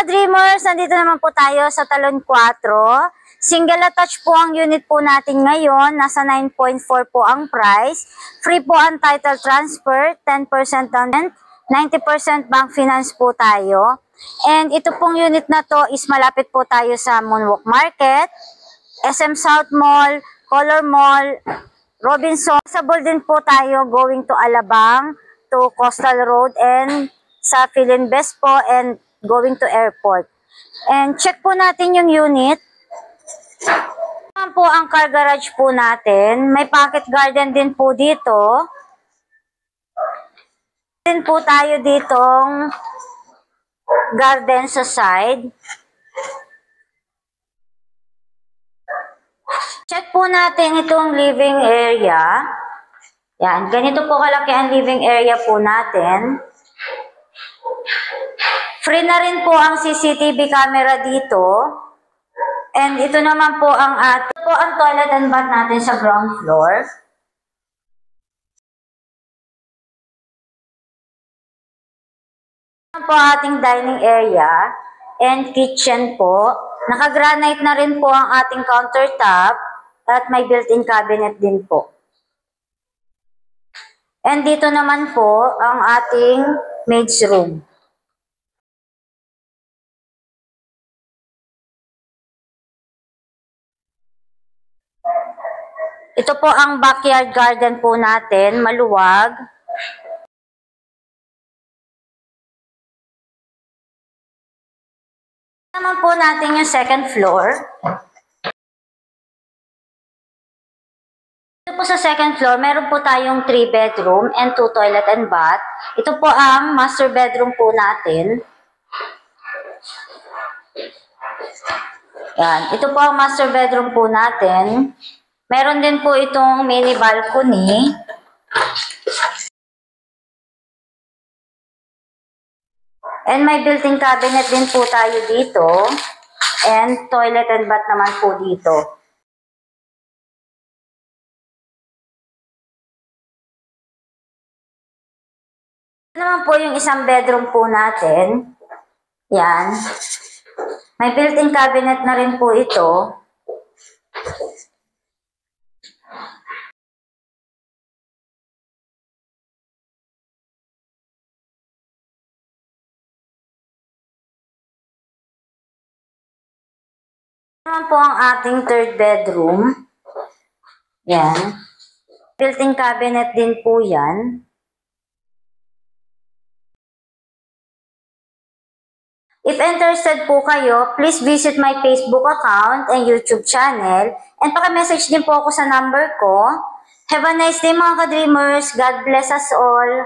ka-dreamers, nandito naman po tayo sa Talon 4. Single attach po ang unit po natin ngayon. Nasa 9.4 po ang price. Free po ang title transfer, 10% down and 90% bank finance po tayo. And ito pong unit na to is malapit po tayo sa Moonwalk Market, SM South Mall, Color Mall, Robinson. Sabol din po tayo going to Alabang, to Coastal Road, and sa Philinvest po, and going to airport. And check po natin yung unit. Ito po ang car garage po natin. May pocket garden din po dito. Din po tayo ditong garden sa side. Check po natin itong living area. Yan, ganito po kalaki ang living area po natin. Free na rin po ang CCTV camera dito. And ito naman po ang toilet and bath natin sa ground floor. Ito po ating dining area and kitchen po. Naka-granite na rin po ang ating countertop at may built-in cabinet din po. And dito naman po ang ating maid's room. Ito po ang backyard garden po natin, maluwag. Ito naman po natin yung second floor. Ito po sa second floor, meron po tayong 3 bedroom and 2 toilet and bath. Ito po ang master bedroom po natin. Yan. Ito po ang master bedroom po natin. Meron din po itong mini balcony. And may built-in cabinet din po tayo dito. And toilet and bath naman po dito. Ito naman po yung isang bedroom po natin. Yan. May built-in cabinet na rin po ito. Naman po ang ating third bedroom. Yan. Built-in cabinet din po yan. If interested po kayo, please visit my Facebook account and YouTube channel. And paka-message din po ako sa number ko. Have a nice day mga ka-dreamers. God bless us all.